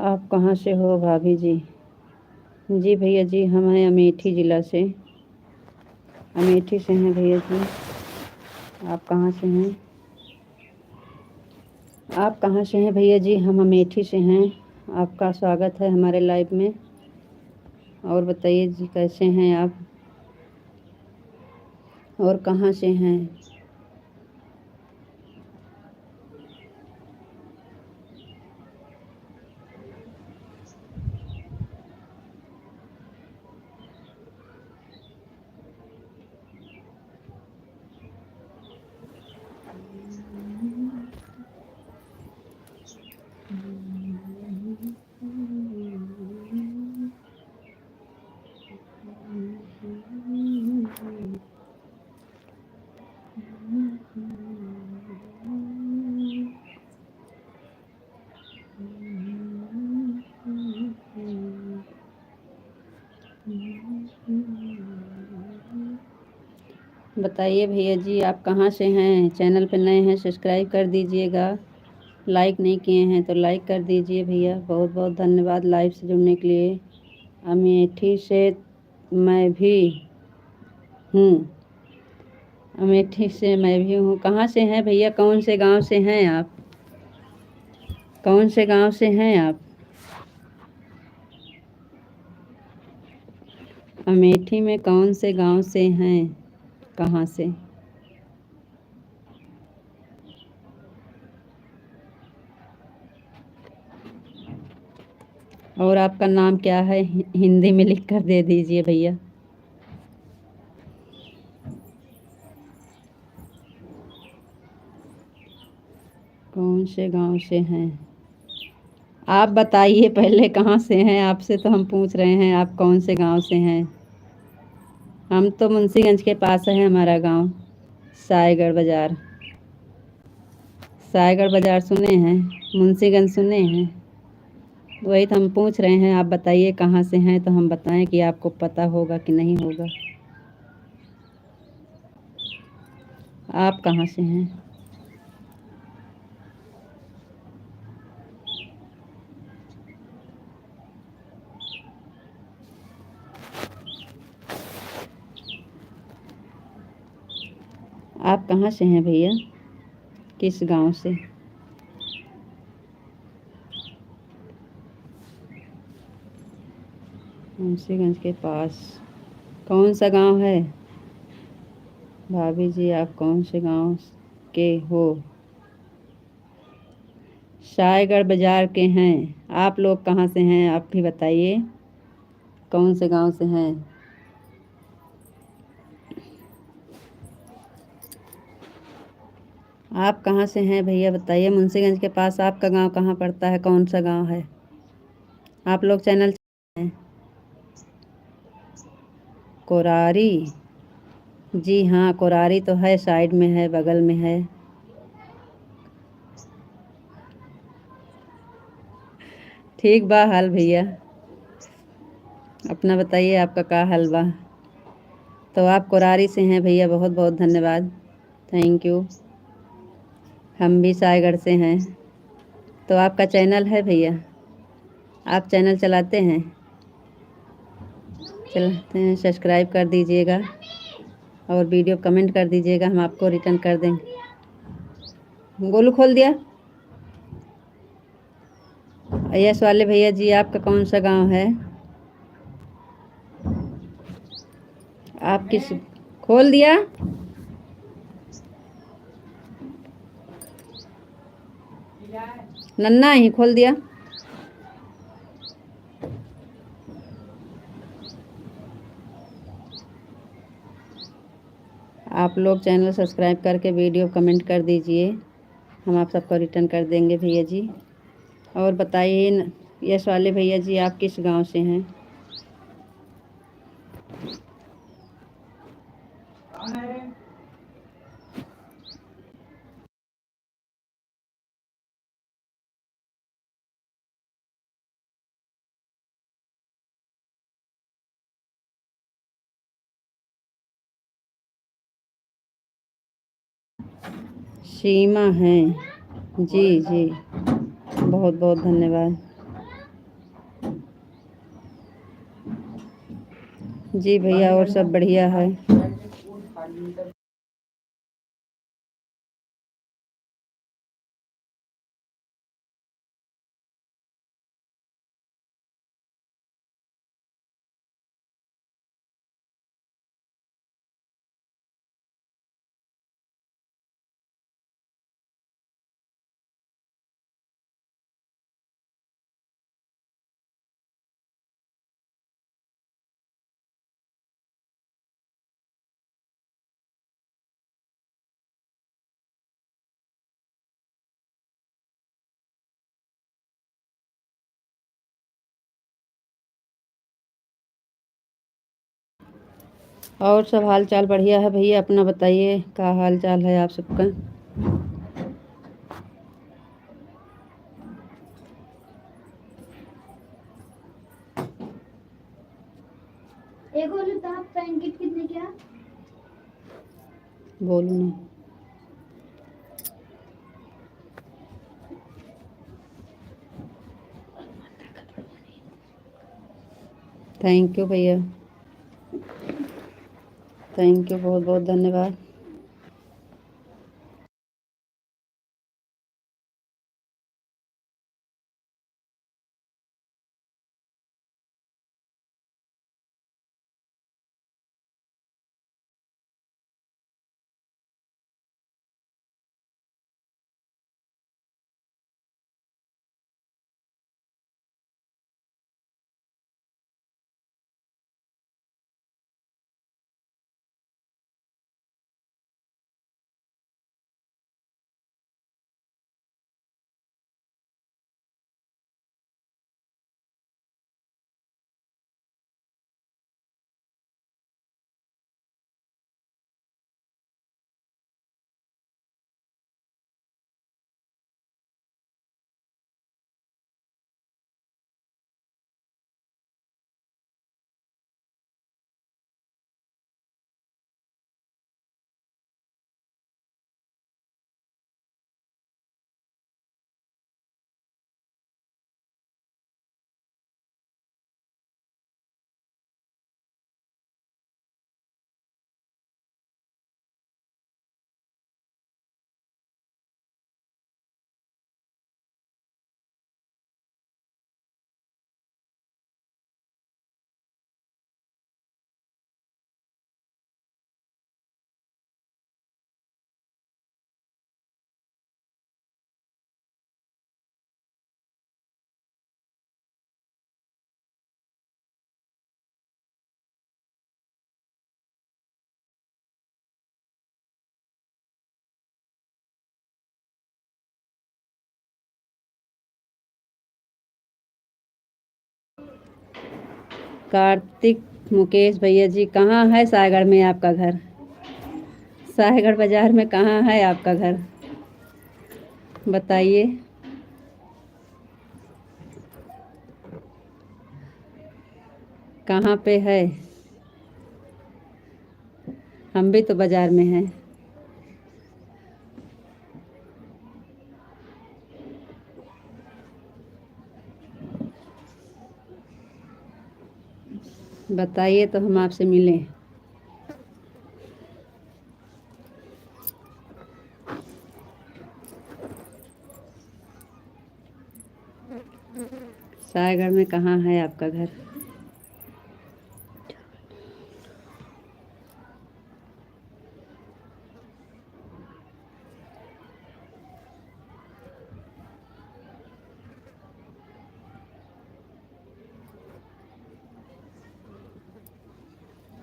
आप कहाँ से हो भाभी जी? जी भैया जी, हम हैं अमेठी ज़िला से। अमेठी से हैं भैया जी। आप कहाँ से हैं? आप कहाँ से हैं भैया जी? हम अमेठी से हैं। आपका स्वागत है हमारे लाइव में। और बताइए जी, कैसे हैं आप और कहाँ से हैं? बताइए भैया जी, आप कहाँ से हैं? चैनल पे नए हैं, सब्सक्राइब कर दीजिएगा। लाइक नहीं किए हैं तो लाइक कर दीजिए भैया। बहुत बहुत धन्यवाद लाइव से जुड़ने के लिए। अमेठी से मैं भी हूँ। अमेठी से मैं भी हूँ। कहाँ से हैं भैया? कौन से गांव से हैं आप? कौन से गांव से हैं आप? अमेठी में कौन से गांव से हैं? कहाँ से? और आपका नाम क्या है? हिंदी में लिख कर दे दीजिए भैया। कौन से गांव से हैं? आप बताइए पहले कहाँ से हैं? आपसे तो हम पूछ रहे हैं आप कौन से गांव से हैं। हम तो मुंशीगंज के पास है हमारा गांव, सायगढ़ बाज़ार। सायगढ़ बाज़ार सुने हैं? मुंशीगंज सुने हैं? वही तो हम पूछ रहे हैं, आप बताइए कहाँ से हैं तो हम बताएं कि आपको पता होगा कि नहीं होगा। आप कहाँ से हैं? आप कहाँ से हैं भैया? किस गांव से? मुंशीगंज के पास। कौन सा गांव है? भाभी जी आप कौन से गांव के हो? सायगढ़ बाज़ार के हैं। आप लोग कहाँ से हैं आप भी बताइए, कौन से गांव से हैं? आप कहाँ से हैं भैया बताइए। मुंशीगंज के पास आपका गांव कहाँ पड़ता है? कौन सा गांव है? आप लोग चैनल हैं? कोरारी। जी हाँ, कोरारी तो है, साइड में है, बगल में है। ठीक बा हाल भैया। अपना बताइए आपका क्या हाल बा? तो आप कोरारी से हैं भैया, बहुत बहुत धन्यवाद, थैंक यू। हम भी सायगढ़ से हैं। तो आपका चैनल है भैया? आप चैनल चलाते हैं? चलाते हैं, सब्सक्राइब कर दीजिएगा और वीडियो कमेंट कर दीजिएगा, हम आपको रिटर्न कर देंगे। गोलू खोल दिया। यस वाले भैया जी आपका कौन सा गांव है? आप किस? खोल दिया। नन्ना ही खोल दिया। आप लोग चैनल सब्सक्राइब करके वीडियो कमेंट कर दीजिए, हम आप सबको रिटर्न कर देंगे भैया जी। और बताइए यस वाले भैया जी आप किस गांव से हैं? सीमा हैं। जी जी, बहुत बहुत धन्यवाद। जी भैया और सब बढ़िया है। और सब हाल चाल बढ़िया है भैया, अपना बताइए क्या हाल चाल है आप सबका? बोलू ना। थैंक यू भैया, थैंक यू, बहुत बहुत धन्यवाद। कार्तिक मुकेश भैया जी, कहाँ है सायगढ़ में आपका घर? सायगढ़ बाजार में कहाँ है आपका घर, बताइए। कहाँ पे है? हम भी तो बाजार में हैं। बताइए तो हम आपसे मिलें। सायगढ़ में कहाँ है आपका घर?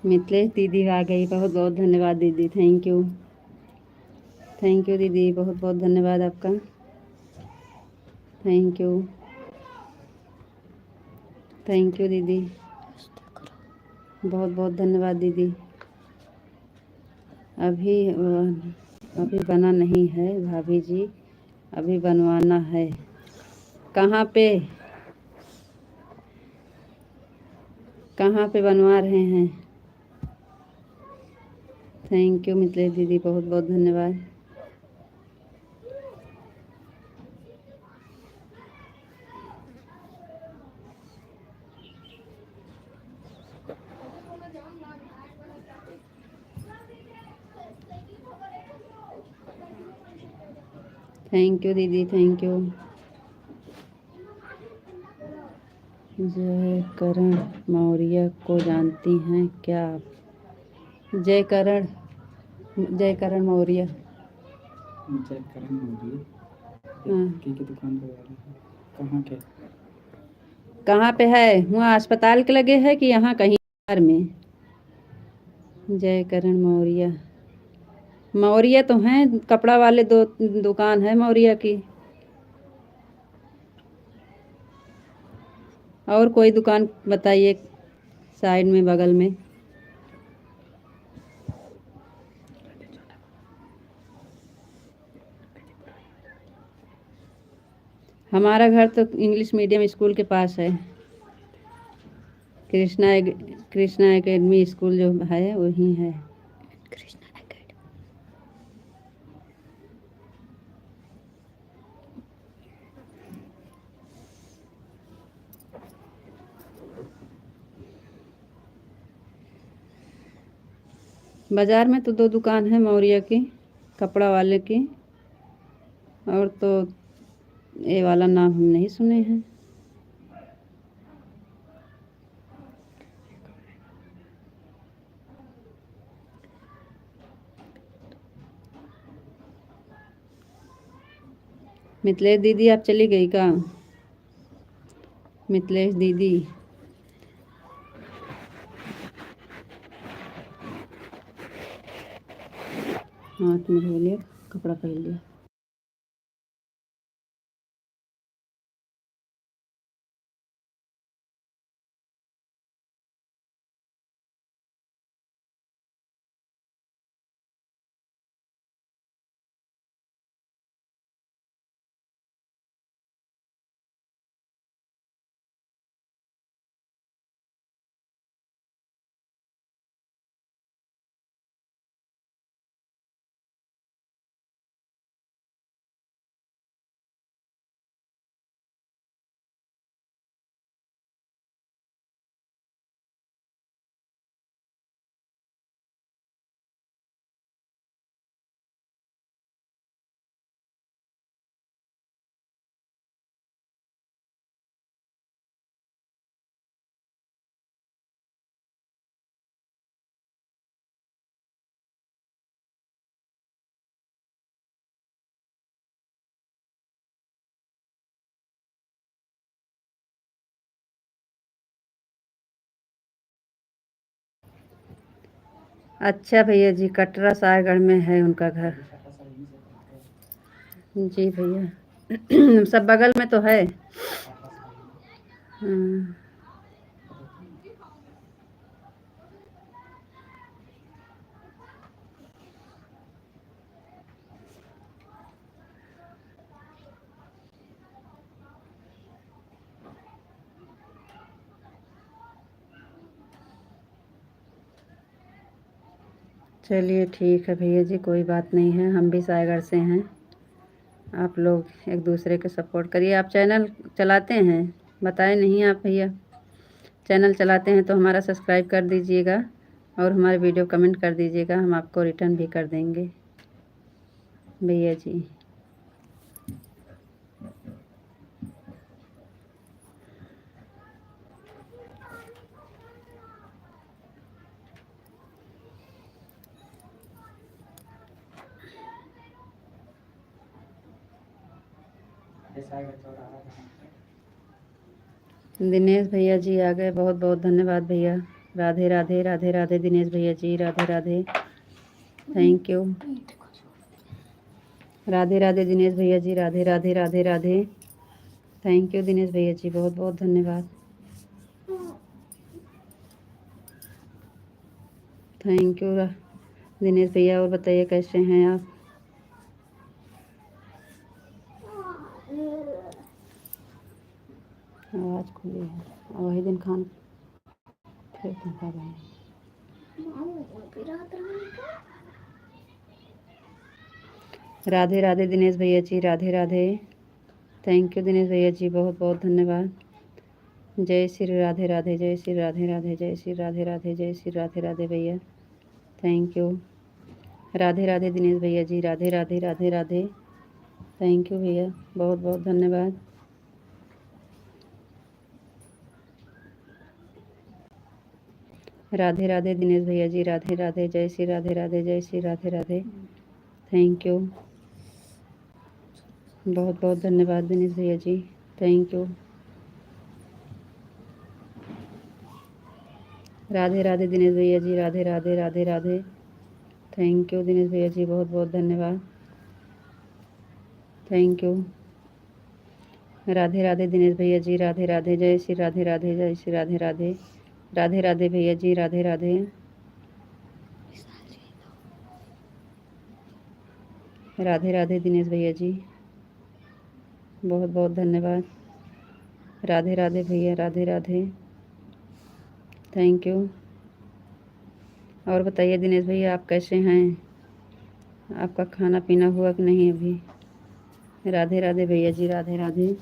मिथिलेश दीदी आ गई, बहुत बहुत धन्यवाद दीदी, थैंक यू। थैंक यू दीदी, बहुत बहुत धन्यवाद आपका, थैंक यू। थैंक यू दीदी, बहुत बहुत धन्यवाद दीदी। अभी अभी बना नहीं है भाभी जी, अभी बनवाना है। कहाँ पे? कहाँ पे बनवा रहे हैं? थैंक यू मिथिलेश दीदी, बहुत बहुत धन्यवाद। थैंक यू दीदी, थैंक यू। जय करण मौर्य को जानती हैं क्या आप? जय करण मौर्य। जय करण मौर्य हाँ, की दुकान पे कहाँ के? कहाँ पे है? वहाँ अस्पताल के लगे है कि यहाँ कहीं घर में? जय करण मौर्य, मौर्य तो हैं, कपड़ा वाले दो दुकान है मौर्य की। और कोई दुकान बताइए साइड में, बगल में। हमारा घर तो इंग्लिश मीडियम स्कूल के पास है, कृष्णा एकेडमी स्कूल जो है वही है। कृष्णा एकेडमी। बाजार में तो दो दुकान है मौर्य की, कपड़ा वाले की, और तो ये वाला नाम हम नहीं सुने हैं। मिथिलेश दीदी आप चली गई का? मिथिलेश दीदी, हाथ में धो लिया, कपड़ा पहन लिया। अच्छा भैया जी, कटरा सायगढ़ में है उनका घर। जी भैया सब बगल में तो है। हाँ। चलिए ठीक है भैया जी, कोई बात नहीं है, हम भी सायगढ़ से हैं। आप लोग एक दूसरे को सपोर्ट करिए। आप चैनल चलाते हैं? बताए नहीं आप भैया। चैनल चलाते हैं तो हमारा सब्सक्राइब कर दीजिएगा और हमारे वीडियो कमेंट कर दीजिएगा, हम आपको रिटर्न भी कर देंगे भैया जी। दिनेश भैया जी आ गए, बहुत बहुत धन्यवाद भैया। राधे राधे राधे राधे दिनेश भैया जी, राधे राधे, थैंक यू। राधे राधे दिनेश भैया जी, राधे राधे राधे राधे, थैंक यू दिनेश भैया जी, बहुत बहुत धन्यवाद, थैंक यू दिनेश भैया। और बताइए कैसे हैं आप? आवाज़ खुली है, वही दिन खान फिर धोखा भाई। राधे राधे दिनेश भैया जी, राधे राधे, थैंक यू दिनेश भैया जी, बहुत बहुत धन्यवाद। जय श्री राधे राधे, जय श्री राधे राधे, जय श्री राधे राधे, जय श्री राधे राधे भैया, थैंक यू। राधे राधे दिनेश भैया जी, राधे राधे राधे राधे, थैंक यू भैया, बहुत बहुत धन्यवाद। राधे राधे दिनेश भैया जी, राधे राधे, जय श्री राधे राधे, जय श्री राधे राधे, थैंक यू, बहुत बहुत धन्यवाद दिनेश भैया जी, थैंक यू। राधे राधे दिनेश भैया जी, राधे राधे राधे राधे, थैंक यू दिनेश भैया जी, बहुत बहुत धन्यवाद, थैंक यू। राधे राधे दिनेश भैया जी, राधे राधे, जय श्री राधे राधे, जय श्री राधे राधे, राधे राधे भैया जी, राधे राधे, राधे राधे दिनेश भैया जी, बहुत बहुत धन्यवाद। राधे राधे भैया, राधे राधे, थैंक यू। और बताइए दिनेश भैया आप कैसे हैं? आपका खाना पीना हुआ कि नहीं अभी? राधे राधे भैया जी, राधे राधे,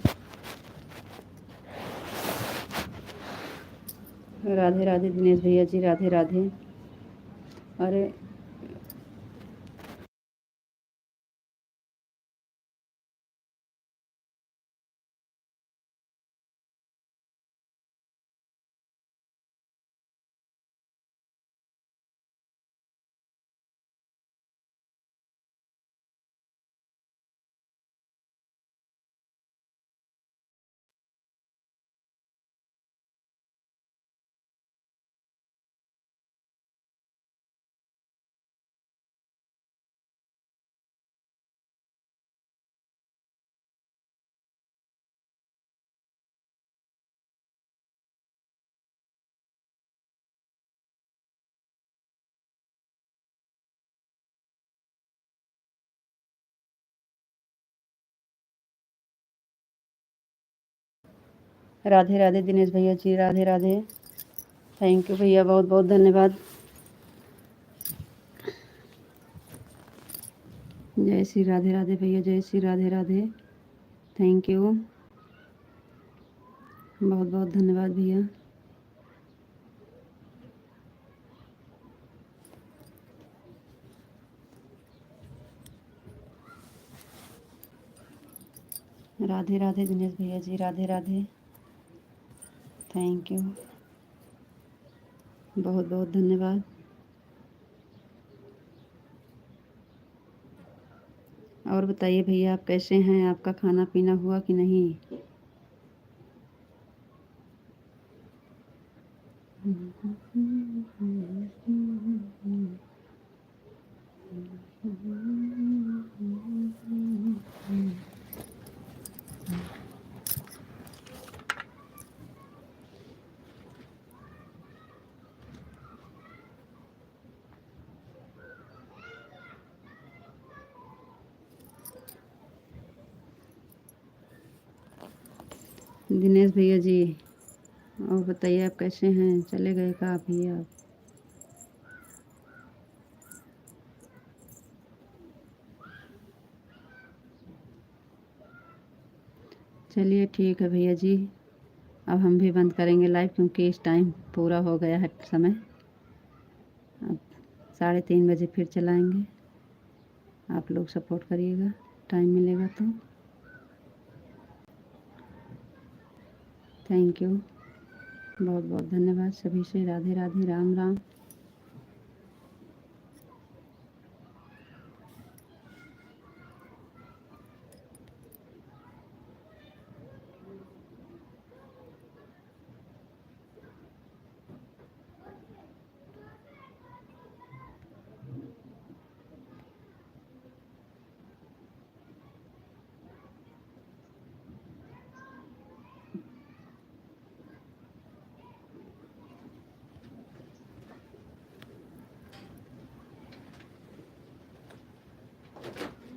राधे राधे दिनेश भैया जी, राधे राधे। अरे राधे राधे दिनेश भैया जी, राधे राधे, थैंक यू भैया, बहुत बहुत धन्यवाद। जय श्री राधे राधे भैया, जय श्री राधे राधे, थैंक यू, बहुत बहुत धन्यवाद भैया। राधे राधे दिनेश भैया जी, राधे राधे, थैंक यू, बहुत बहुत धन्यवाद। और बताइए भैया आप कैसे हैं? आपका खाना पीना हुआ कि नहीं? दिनेश भैया जी, और बताइए आप कैसे हैं? चले गए का आप ही आप? चलिए ठीक है भैया जी, अब हम भी बंद करेंगे लाइव क्योंकि इस टाइम पूरा हो गया है समय। अब 3:30 बजे फिर चलाएंगे। आप लोग सपोर्ट करिएगा टाइम मिलेगा तो। थैंक यू, बहुत बहुत धन्यवाद सभी से। राधे राधे, राम राम।